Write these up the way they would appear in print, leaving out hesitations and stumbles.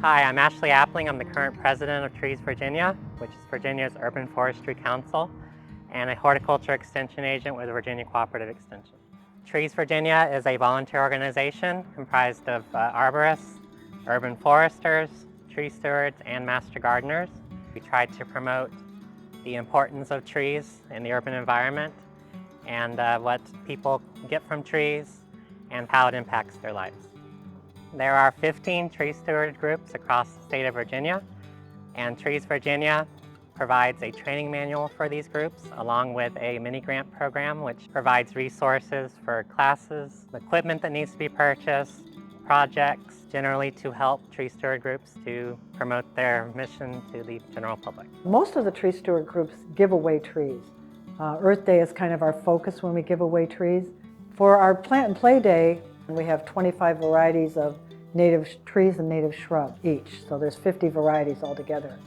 Hi, I'm Ashley Appling. I'm the current president of Trees Virginia, which is Virginia's Urban Forestry Council, and a horticulture extension agent with Virginia Cooperative Extension. Trees Virginia is a volunteer organization comprised of arborists, urban foresters, tree stewards, and master gardeners. We try to promote the importance of trees in the urban environment and what people get from trees and how it impacts their lives. There are 15 tree steward groups across the state of Virginia, and Trees Virginia provides a training manual for these groups along with a mini grant program which provides resources for classes, equipment that needs to be purchased, projects generally to help tree steward groups to promote their mission to the general public. Most of the tree steward groups give away trees. Earth Day is kind of our focus when we give away trees. For our Plant and Play Day, we have 25 varieties of native trees and native shrubs each, so there's 50 varieties altogether.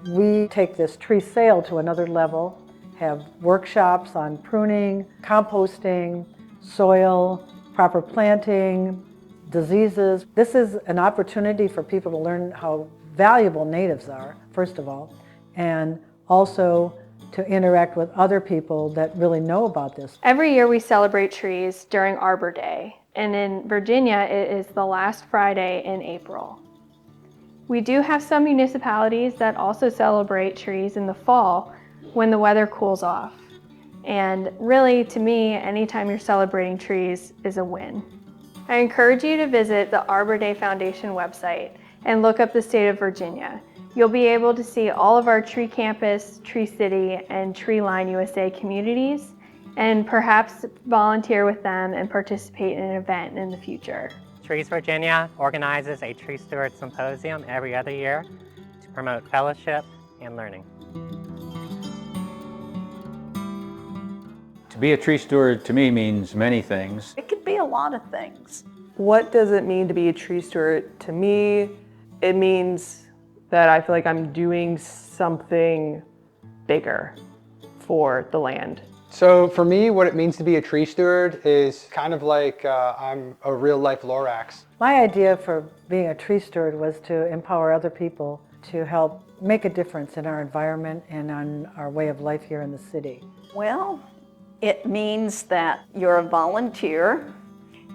We take this tree sale to another level, have workshops on pruning, composting, soil, proper planting, diseases. This is an opportunity for people to learn how valuable natives are, first of all, and also to interact with other people that really know about this. Every year we celebrate trees during Arbor Day, and in Virginia it is the last Friday in April. We do have some municipalities that also celebrate trees in the fall when the weather cools off. And really, to me, anytime you're celebrating trees is a win. I encourage you to visit the Arbor Day Foundation website and look up the state of Virginia. You'll be able to see all of our Tree Campus, Tree City, and Tree Line USA communities, and perhaps volunteer with them and participate in an event in the future. Trees Virginia organizes a Tree Steward Symposium every other year to promote fellowship and learning. To be a tree steward to me means many things. It could be a lot of things. What does it mean to be a tree steward? To me, it means that I feel like I'm doing something bigger for the land. So for me, what it means to be a tree steward is kind of like I'm a real life Lorax. My idea for being a tree steward was to empower other people to help make a difference in our environment and on our way of life here in the city. Well, it means that you're a volunteer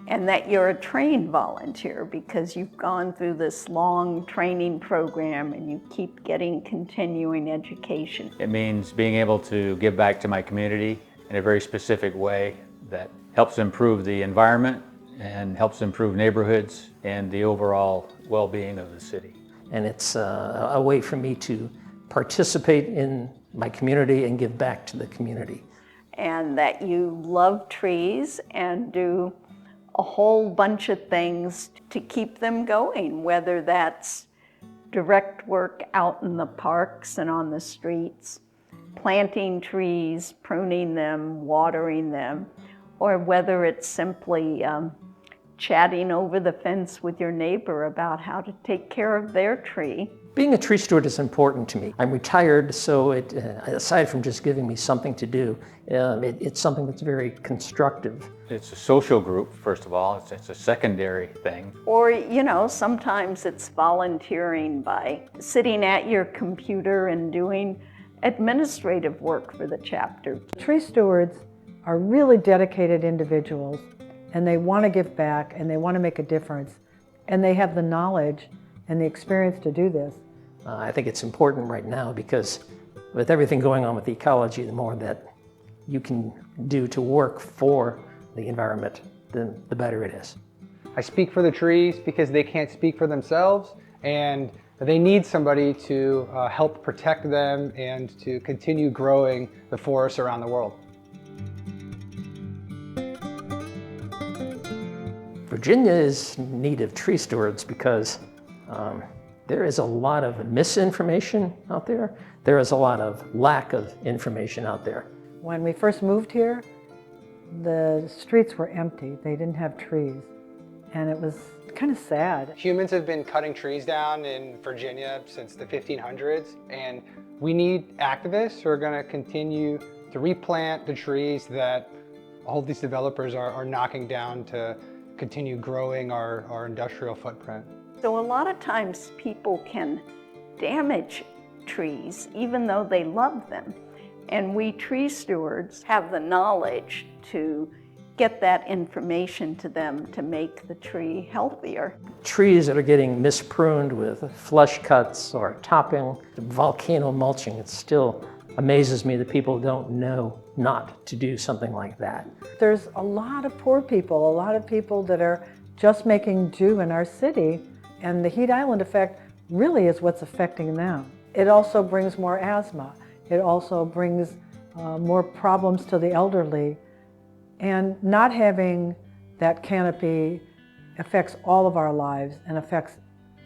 and that you're a trained volunteer because you've gone through this long training program and you keep getting continuing education. It means being able to give back to my community in a very specific way that helps improve the environment and helps improve neighborhoods and the overall well-being of the city. And it's a way for me to participate in my community and give back to the community. And that you love trees and do a whole bunch of things to keep them going, whether that's direct work out in the parks and on the streets, planting trees, pruning them, watering them, or whether it's simply chatting over the fence with your neighbor about how to take care of their tree. Being a tree steward is important to me. I'm retired, so aside from just giving me something to do, it's something that's very constructive. It's a social group, first of all. It's a secondary thing. Or, you know, sometimes it's volunteering by sitting at your computer and doing administrative work for the chapter. Tree stewards are really dedicated individuals, and they want to give back and they want to make a difference, and they have the knowledge and the experience to do this. I think it's important right now because with everything going on with ecology, the more that you can do to work for the environment, the better it is. I speak for the trees because they can't speak for themselves, and they need somebody to help protect them and to continue growing the forests around the world. Virginia is in need of tree stewards because there is a lot of misinformation out there. There is a lot of lack of information out there. When we first moved here, the streets were empty. They didn't have trees, and it was kind of sad. Humans have been cutting trees down in Virginia since the 1500s, and we need activists who are going to continue to replant the trees that all these developers are knocking down to continue growing our industrial footprint. So a lot of times people can damage trees even though they love them. And we tree stewards have the knowledge to get that information to them to make the tree healthier. Trees that are getting mispruned with flush cuts or topping, volcano mulching, it still amazes me that people don't know not to do something like that. There's a lot of poor people, a lot of people that are just making do in our city, and the heat island effect really is what's affecting them. It also brings more asthma. It also brings more problems to the elderly. And not having that canopy affects all of our lives and affects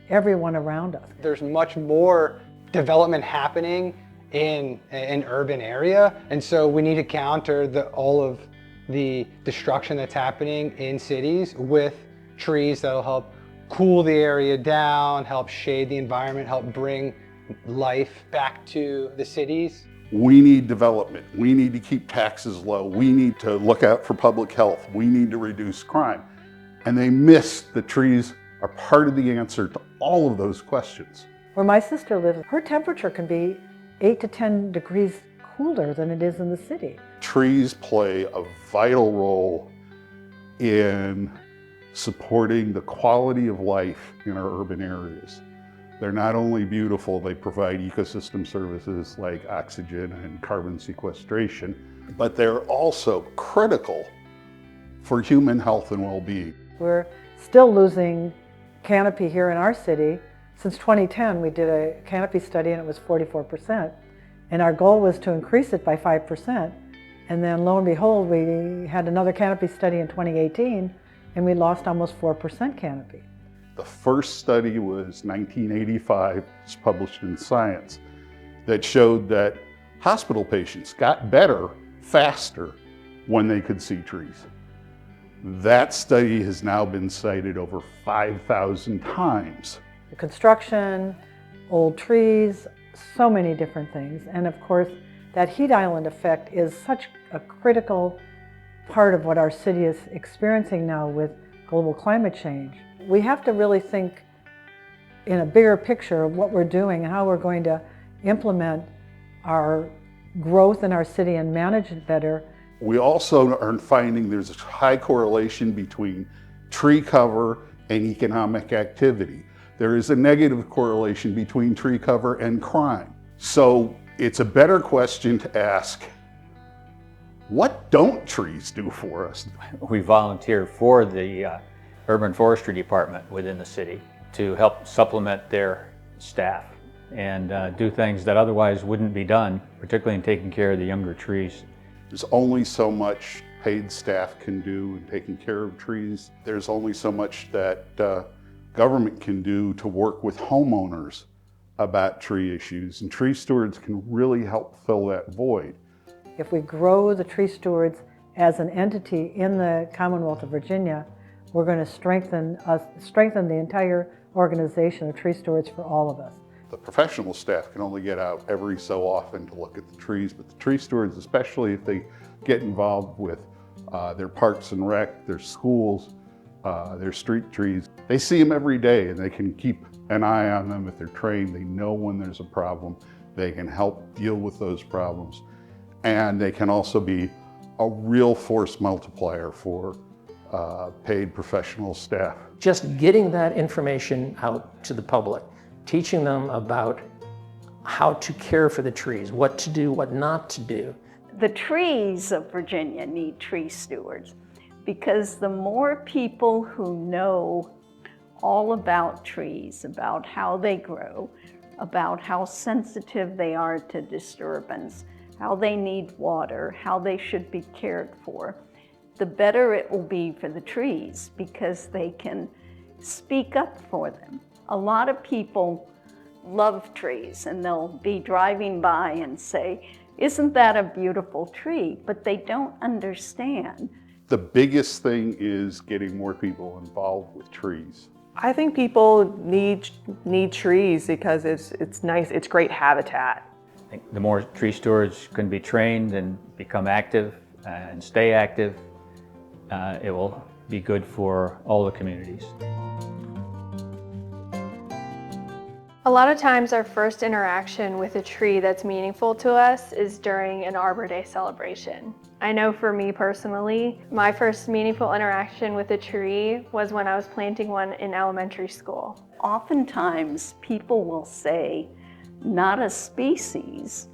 everyone around us. There's much more development happening in an urban area, and so we need to counter all of the destruction that's happening in cities with trees that'll help cool the area down, help shade the environment, help bring life back to the cities. We need development. We need to keep taxes low. We need to look out for public health. We need to reduce crime. And they miss the trees are part of the answer to all of those questions. Where my sister lives, her temperature can be 8 to 10 degrees cooler than it is in the city. Trees play a vital role in supporting the quality of life in our urban areas. They're not only beautiful, they provide ecosystem services like oxygen and carbon sequestration, but they're also critical for human health and well-being. We're still losing canopy here in our city. Since 2010, we did a canopy study and it was 44%. And our goal was to increase it by 5%. And then lo and behold, we had another canopy study in 2018 and we lost almost 4% canopy. The first study was 1985, it's published in Science, that showed that hospital patients got better faster when they could see trees. That study has now been cited over 5,000 times. The construction, old trees, so many different things. And of course, that heat island effect is such a critical part of what our city is experiencing now with global climate change. We have to really think in a bigger picture of what we're doing and how we're going to implement our growth in our city and manage it better. We also are finding there's a high correlation between tree cover and economic activity. There is a negative correlation between tree cover and crime. So it's a better question to ask, what don't trees do for us? We volunteer for the Urban Forestry Department within the city to help supplement their staff and do things that otherwise wouldn't be done, particularly in taking care of the younger trees. There's only so much paid staff can do in taking care of trees. There's only so much that government can do to work with homeowners about tree issues, and tree stewards can really help fill that void. If we grow the tree stewards as an entity in the Commonwealth of Virginia, we're going to strengthen the entire organization of tree stewards for all of us. The professional staff can only get out every so often to look at the trees, but the tree stewards, especially if they get involved with their parks and rec, their schools, their street trees, they see them every day and they can keep an eye on them if they're trained. They know when there's a problem. They can help deal with those problems. And they can also be a real force multiplier for paid professional staff. Just getting that information out to the public, teaching them about how to care for the trees, what to do, what not to do. The trees of Virginia need tree stewards because the more people who know all about trees, about how they grow, about how sensitive they are to disturbance, how they need water, how they should be cared for, the better it will be for the trees because they can speak up for them. A lot of people love trees and they'll be driving by and say, "Isn't that a beautiful tree?" But they don't understand. The biggest thing is getting more people involved with trees. I think people need trees because it's nice, it's great habitat. I think the more tree stewards can be trained and become active and stay active, it will be good for all the communities. A lot of times our first interaction with a tree that's meaningful to us is during an Arbor Day celebration. I know for me personally, my first meaningful interaction with a tree was when I was planting one in elementary school. Oftentimes people will say, not a species,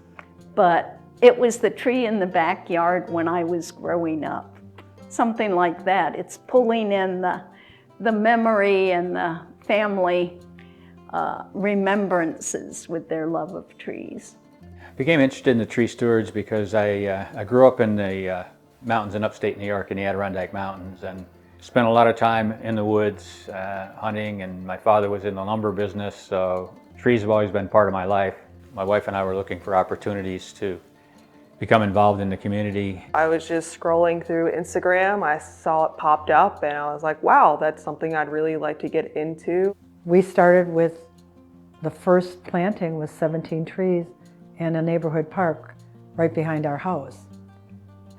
but it was the tree in the backyard when I was growing up. Something like that. It's pulling in the memory and the family remembrances with their love of trees. Became interested in the tree stewards because I grew up in the mountains in upstate New York in the Adirondack Mountains and spent a lot of time in the woods hunting, and my father was in the lumber business, so trees have always been part of my life. My wife and I were looking for opportunities to become involved in the community. I was just scrolling through Instagram, I saw it popped up, and I was like, wow, that's something I'd really like to get into. We started with the first planting with 17 trees in a neighborhood park right behind our house.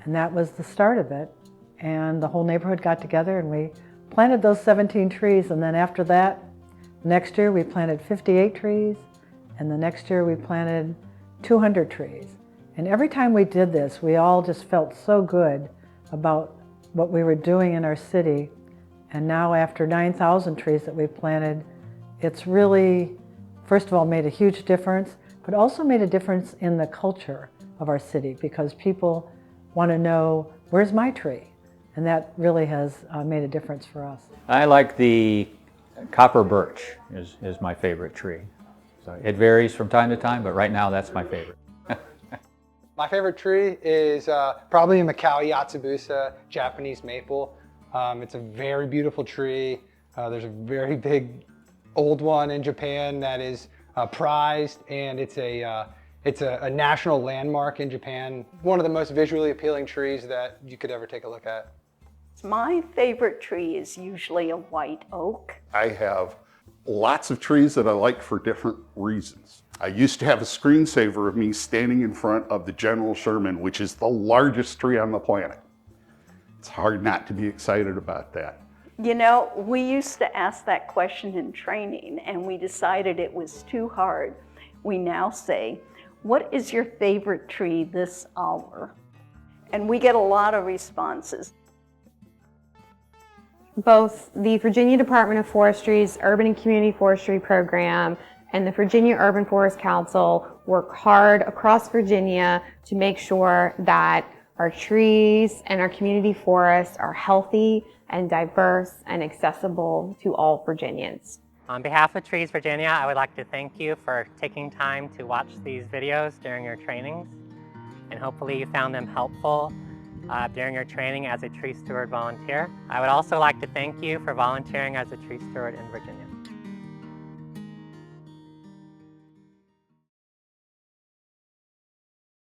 And that was the start of it. And the whole neighborhood got together and we planted those 17 trees. And then after that, next year we planted 58 trees. And the next year we planted 200 trees. And every time we did this, we all just felt so good about what we were doing in our city. And now after 9,000 trees that we've planted, it's really, first of all, made a huge difference, but also made a difference in the culture of our city because people want to know, where's my tree? And that really has made a difference for us. I like the copper birch is my favorite tree. So it varies from time to time, but right now that's my favorite. My favorite tree is probably a Macaui Yatsubusa Japanese maple. It's a very beautiful tree. There's a very big old one in Japan that is prized, and it's a national landmark in Japan. One of the most visually appealing trees that you could ever take a look at. My favorite tree is usually a white oak. I have lots of trees that I like for different reasons. I used to have a screensaver of me standing in front of the General Sherman, which is the largest tree on the planet. It's hard not to be excited about that. You know, we used to ask that question in training and we decided it was too hard. We now say, what is your favorite tree this hour? And we get a lot of responses. Both the Virginia Department of Forestry's Urban and Community Forestry Program and the Virginia Urban Forest Council work hard across Virginia to make sure that our trees and our community forests are healthy and diverse and accessible to all Virginians. On behalf of Trees Virginia, I would like to thank you for taking time to watch these videos during your trainings, and hopefully you found them helpful during your training as a tree steward volunteer. I would also like to thank you for volunteering as a tree steward in Virginia.